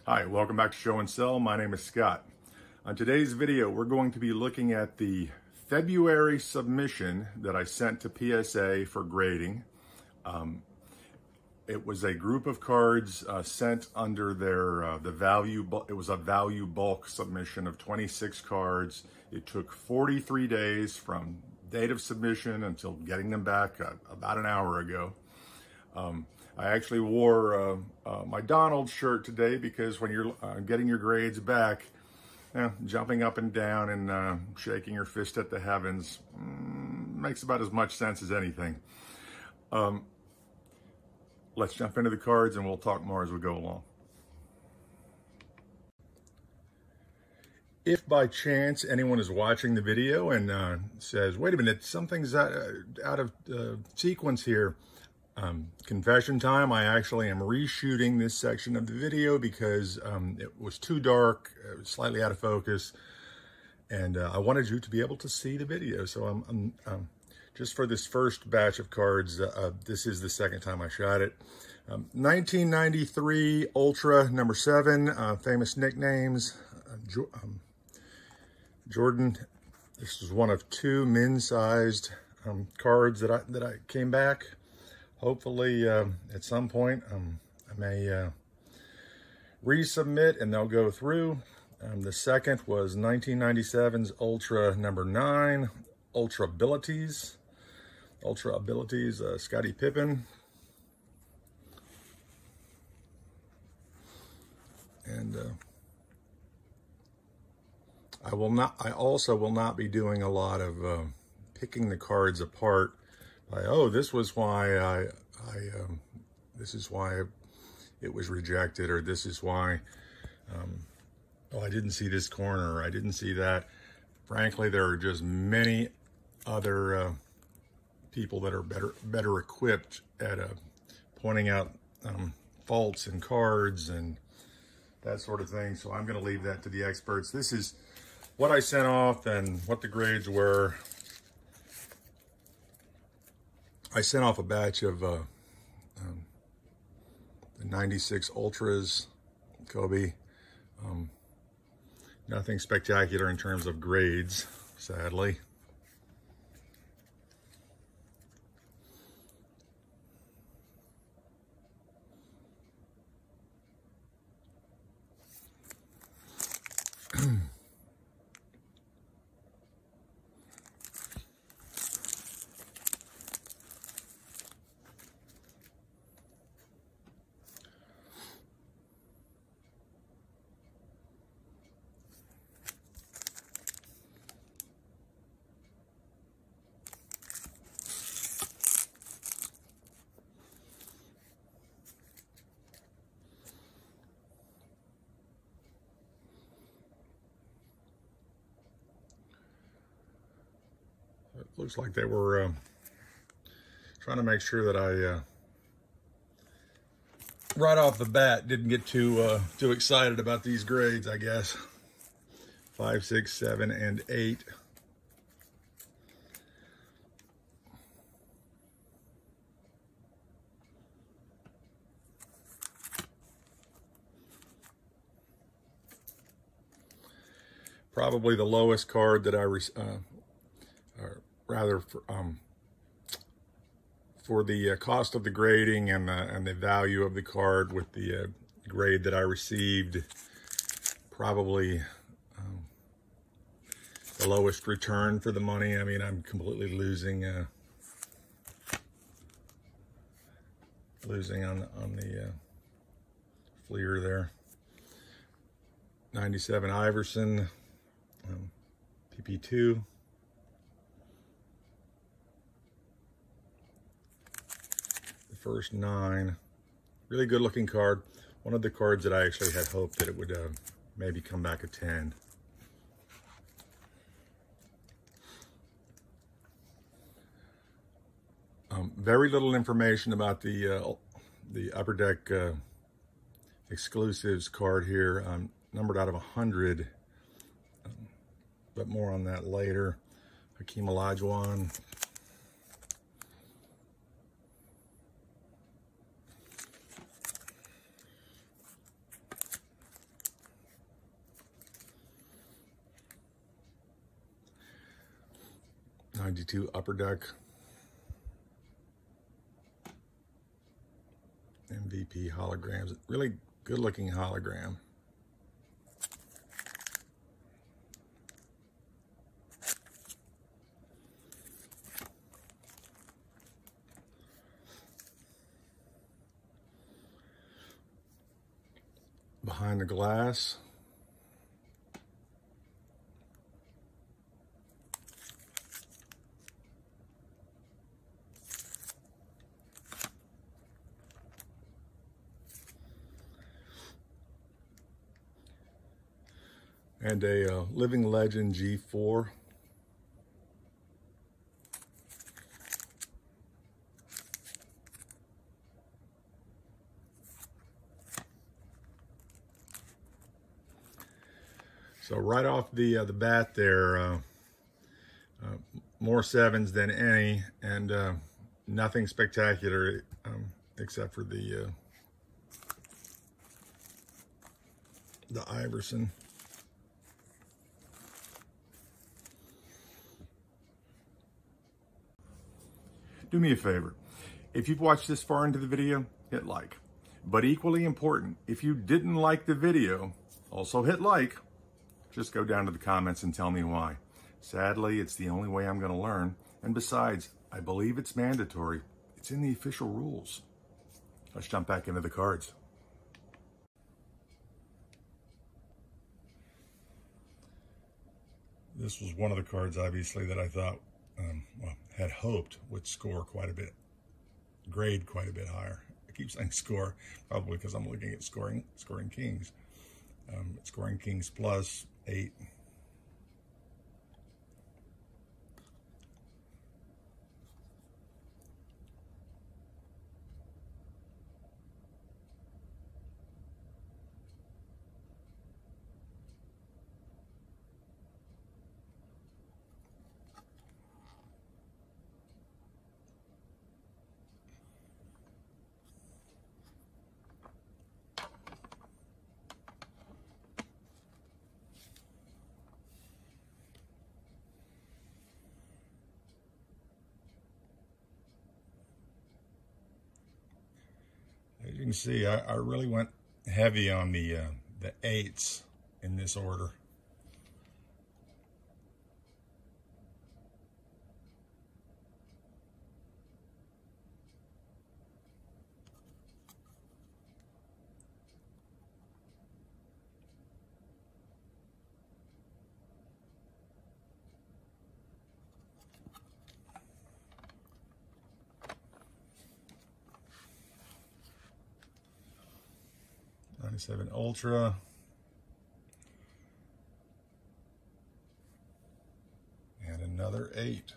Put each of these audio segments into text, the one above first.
Hi, welcome back to Show and Sell. My name is Scott. On today's video, we're going to be looking at the February submission that I sent to PSA for grading. It was a group of cards sent under their it was a value bulk submission of 26 cards. It took 43 days from date of submission until getting them back about an hour ago. I actually wore my Donald shirt today because when you're getting your grades back, jumping up and down and shaking your fist at the heavens makes about as much sense as anything. Let's jump into the cards and we'll talk more as we go along. If by chance anyone is watching the video and says, wait a minute, something's out of sequence here, confession time, I actually am reshooting this section of the video because it was too dark, slightly out of focus, and I wanted you to be able to see the video. So I'm just for this first batch of cards, this is the second time I shot it. 1993 Ultra number 7, famous nicknames. Jordan. This is one of 2 min-sized cards that I came back. Hopefully, at some point, I may resubmit and they'll go through. The second was 1997's Ultra number 9, Ultra Abilities, Scottie Pippen. And I also will not be doing a lot of picking the cards apart. Oh, this was why this is why it was rejected, or this is why, oh, I didn't see this corner, or I didn't see that. Frankly, there are just many other people that are better equipped at pointing out faults in cards and that sort of thing. So I'm going to leave that to the experts. This is what I sent off and what the grades were. I sent off a batch of the 96 Ultras, Kobe. Nothing spectacular in terms of grades, sadly. It looks like they were trying to make sure that I, right off the bat, didn't get too excited about these grades, I guess. 5, 6, 7, and 8. Probably the lowest card that I for the cost of the grading and the value of the card with the grade that I received, probably the lowest return for the money. I mean, I'm completely losing on the Fleer there. 97 Iverson, PP2. First 9, really good looking card. One of the cards that I actually had hoped that it would maybe come back a 10. Very little information about the Upper Deck exclusives card here. Numbered out of 100, but more on that later. Hakeem Olajuwon. 92 Upper Deck. MVP holograms. Really good looking hologram. Behind the glass. And a Living Legend G4. So right off the bat there, more sevens than any, and nothing spectacular except for the Iverson. Do me a favor. If you've watched this far into the video, hit like. But equally important, if you didn't like the video, also hit like. Just go down to the comments and tell me why. Sadly, it's the only way I'm going to learn. And besides, I believe it's mandatory. It's in the official rules. Let's jump back into the cards. This was one of the cards, obviously, that I thought, well, had hoped would score quite a bit, grade quite a bit higher. I keep saying score, probably because I'm looking at scoring kings. Scoring kings plus 8. As you can see, I really went heavy on the 8s in this order. '97 Ultra. And another 8.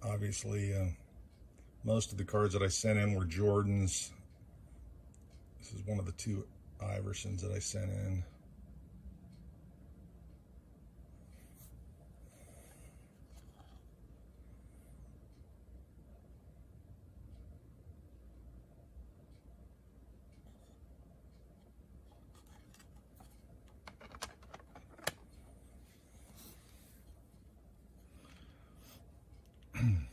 Obviously, most of the cards that I sent in were Jordans. This is one of the 2 Iversons that I sent in. And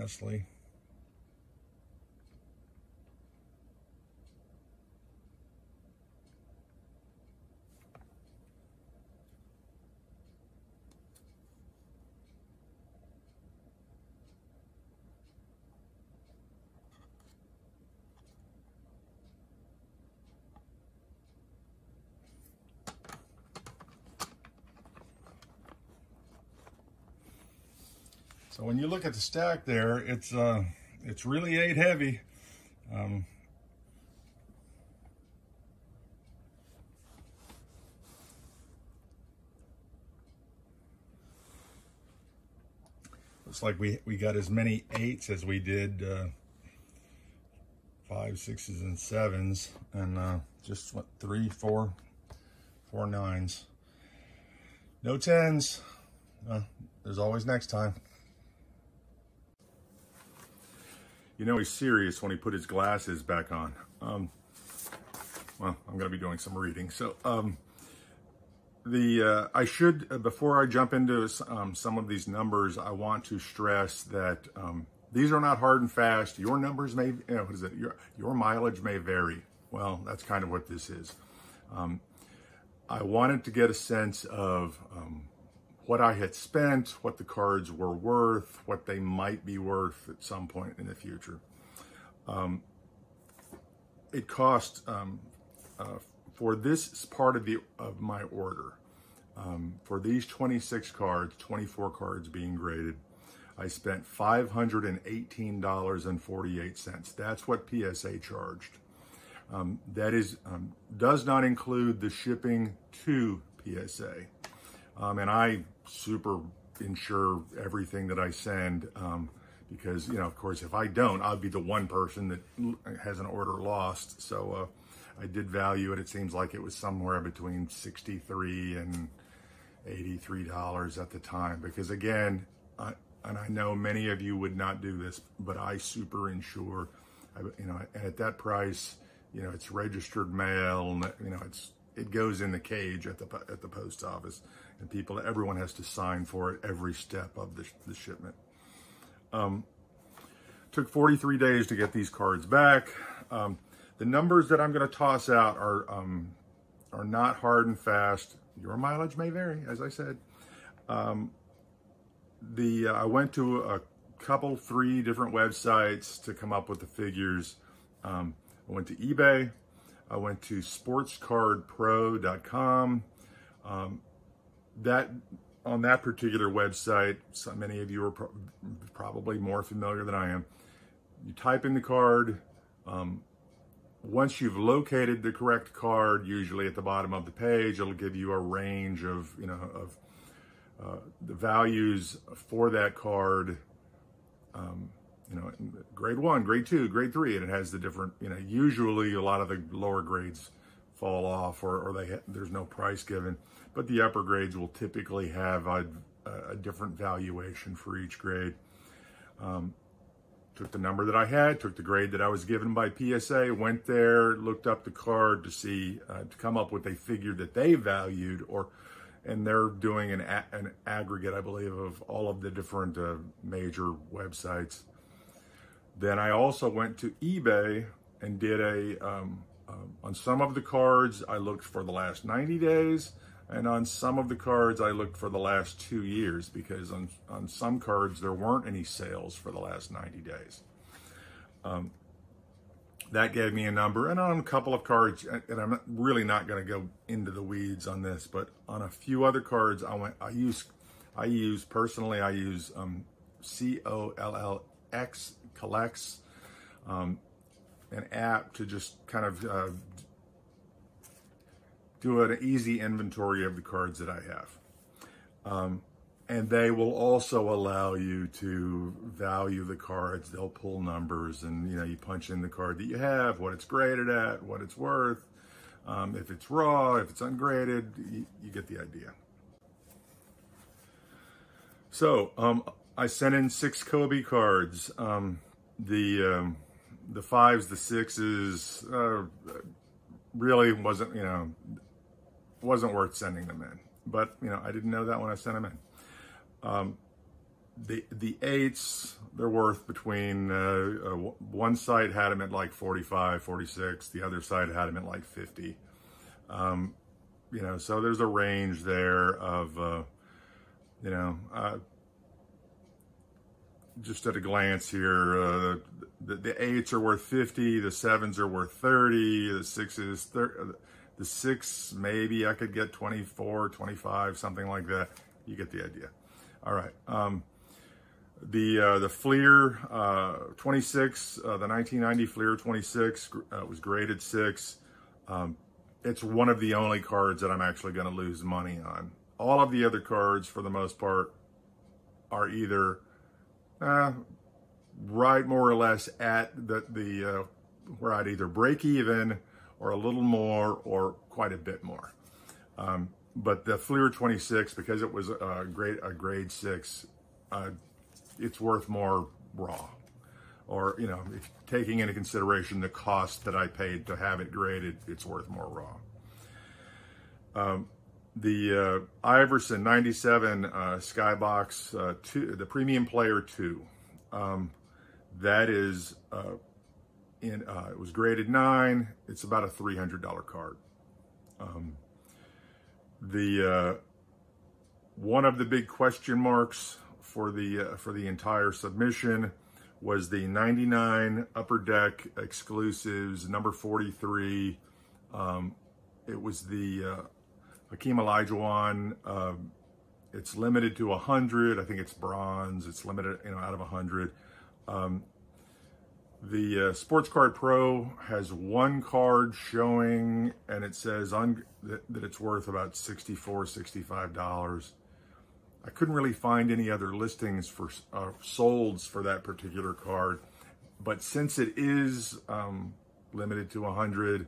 lastly, so when you look at the stack there, it's really 8 heavy. Looks like we got as many 8s as we did 5s, 6s, and 7s, and just what, 3, 4 9s. No 10s. There's always next time. You know he's serious when he put his glasses back on. Well, I'm going to be doing some reading. So I should, before I jump into some of these numbers, I want to stress that these are not hard and fast. Your numbers may, what is it? Your mileage may vary. Well, that's kind of what this is. I wanted to get a sense of what I had spent, what the cards were worth, what they might be worth at some point in the future. It cost, for this part of my order, for these 26 cards, 24 cards being graded, I spent $518.48. That's what PSA charged. That is, does not include the shipping to PSA. And I super insure everything that I send, because, of course, if I don't, I'll be the one person that has an order lost. So I did value it. It seems like it was somewhere between $63 and $83 at the time, because again, and I know many of you would not do this, but I super insure, and at that price, it's registered mail, and it goes in the cage at the post office, and everyone has to sign for it every step of the shipment. Took 43 days to get these cards back. The numbers that I'm going to toss out are not hard and fast. Your mileage may vary, as I said. I went to a couple, 3 different websites to come up with the figures. I went to eBay. I went to sportscardpro.com. On that particular website, so many of you are probably more familiar than I am. You type in the card. Once you've located the correct card, usually at the bottom of the page, it'll give you a range of the values for that card. Grade 1, grade 2, grade 3, and it has the different. Usually a lot of the lower grades fall off, or there's no price given, but the upper grades will typically have a different valuation for each grade. Took the number that I had, took the grade that I was given by PSA, went there, looked up the card to see, to come up with a figure that they valued, and they're doing an aggregate, I believe, of all of the different major websites. Then I also went to eBay and did on some of the cards, I looked for the last 90 days, and on some of the cards, I looked for the last 2 years, because on some cards, there weren't any sales for the last 90 days. That gave me a number. And on a couple of cards, and I'm really not going to go into the weeds on this, but on a few other cards, I use COLLX, Collects, an app to just kind of do an easy inventory of the cards that I have. And they will also allow you to value the cards. They'll pull numbers, and you punch in the card that you have, what it's graded at, what it's worth, if it's raw, if it's ungraded, you get the idea. So I sent in 6 Kobe cards. The 5s, the 6s, really wasn't worth sending them in. But I didn't know that when I sent them in. The 8s, they're worth between, one site had them at like 45, 46, the other side had them at like 50. So there's a range there of, just at a glance here, the 8s are worth 50, the 7s are worth 30, the 6s, the 6, maybe I could get 24, 25, something like that. You get the idea. All right. The Fleer 26, the 1990 Fleer 26 was graded 6. It's one of the only cards that I'm actually going to lose money on. All of the other cards, for the most part, are either right more or less at where I'd either break even or a little more or quite a bit more. But the Fleer 26, because it was a grade 6, it's worth more raw. Or, you know, if taking into consideration the cost that I paid to have it graded, it's worth more raw. The Iverson 97 Skybox 2, the Premium Player 2, that is it was graded 9. It's about a $300 card. One of the big question marks for the entire submission was the 99 Upper Deck Exclusives number 43. It was the Hakeem Olajuwon. It's limited to 100. I think it's bronze. It's limited, you know, out of 100. The Sports Card Pro has one card showing, and it says that it's worth about $64, $65. I couldn't really find any other listings for solds for that particular card, but since it is limited to 100,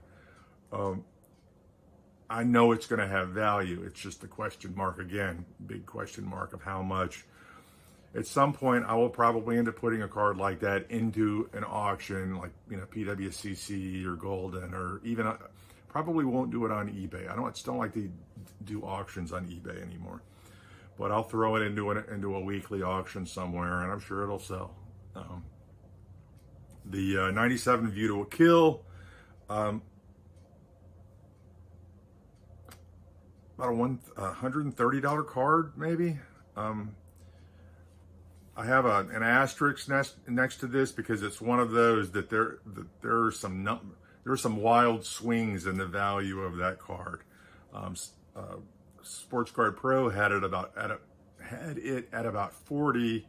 I know it's going to have value. It's just a question mark again, big question mark of how much. At some point, I will probably end up putting a card like that into an auction, like, you know, PWCC or Golden, or even probably won't do it on eBay. I just don't like to do auctions on eBay anymore. But I'll throw it into a weekly auction somewhere, and I'm sure it'll sell. The 97 View to a Kill, about a $130 card, maybe. I have an asterisk next to this because it's one of those that there are some wild swings in the value of that card. Sports Card Pro had it at about 40,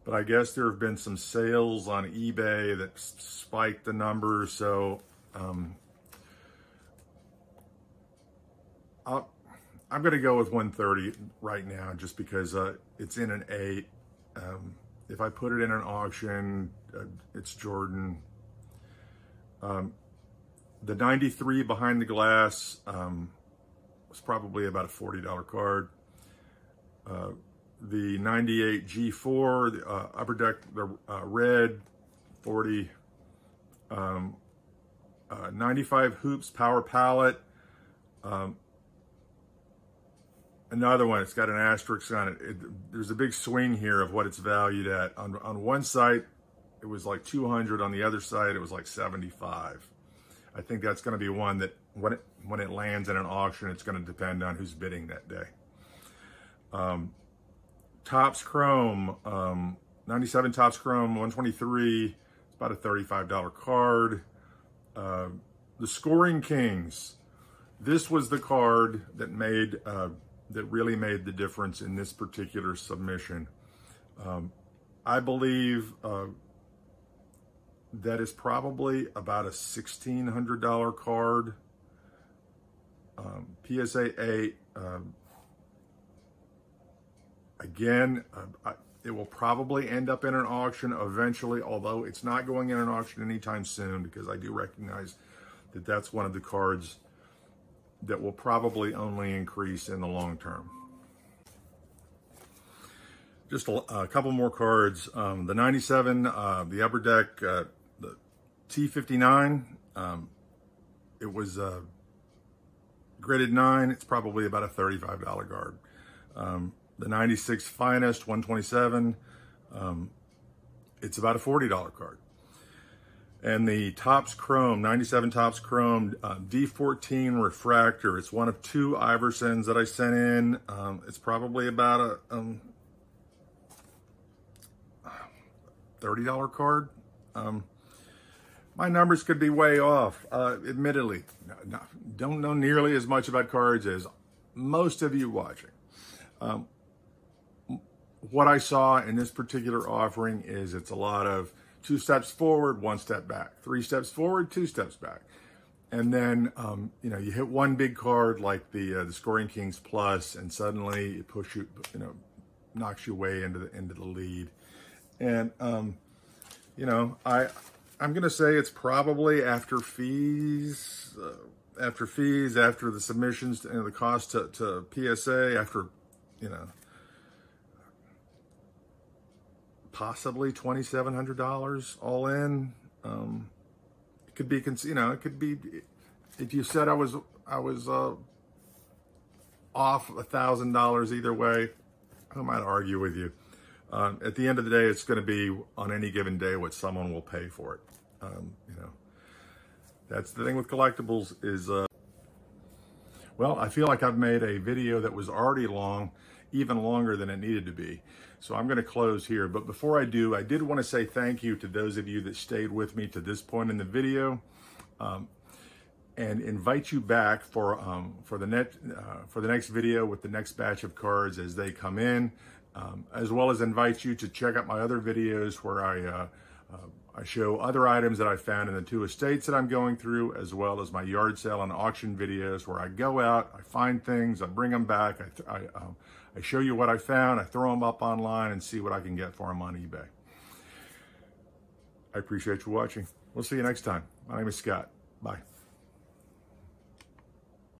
but I guess there have been some sales on eBay that spiked the number. So I'm going to go with 130 right now, just because it's in an 8. If I put it in an auction, it's Jordan. The 93 Behind the Glass was probably about a $40 card. The 98 G4, the Upper Deck, the red, 40. 95 Hoops Power Palette. Another one, it's got an asterisk on it. There's a big swing here of what it's valued at. On one site, it was like 200. On the other side, it was like 75. I think that's going to be one that when it lands in an auction, it's going to depend on who's bidding that day. Topps Chrome, 97 Topps Chrome, 123. It's about a $35 card. The Scoring Kings. This was the card that really made the difference in this particular submission. I believe that is probably about a $1,600 card. PSA 8. Again, it will probably end up in an auction eventually, although it's not going in an auction anytime soon, because I do recognize that that's one of the cards that will probably only increase in the long term. Just a couple more cards. The 97, the Upper Deck, the T59. It was graded 9. It's probably about a $35 card. The 96 Finest, 127. It's about a $40 card. And the Topps Chrome, 97 Topps Chrome D14 Refractor. It's one of 2 Iversons that I sent in. It's probably about a $30 card. My numbers could be way off, admittedly. Don't know nearly as much about cards as most of you watching. What I saw in this particular offering is it's a lot of 2 steps forward, 1 step back, 3 steps forward, 2 steps back. And then, you know, you hit one big card like the Scoring Kings Plus, and suddenly it knocks you way into the lead. And, you know, I'm going to say it's probably after fees, after the submissions and the cost to PSA, after, you know, possibly $2,700 all in. It could be, you know, it could be, if you said I was off $1,000 either way, I might argue with you. At the end of the day, it's going to be on any given day what someone will pay for it. You know, that's the thing with collectibles is, well, I feel like I've made a video that was already long, even longer than it needed to be. So I'm going to close here. But before I do, I did want to say thank you to those of you that stayed with me to this point in the video, and invite you back for the next video with the next batch of cards as they come in, as well as invite you to check out my other videos where I show other items that I found in the 2 estates that I'm going through, as well as my yard sale and auction videos where I go out, I find things, I bring them back, I show you what I found, I throw them up online and see what I can get for them on eBay. I appreciate you watching. We'll see you next time. My name is Scott. Bye.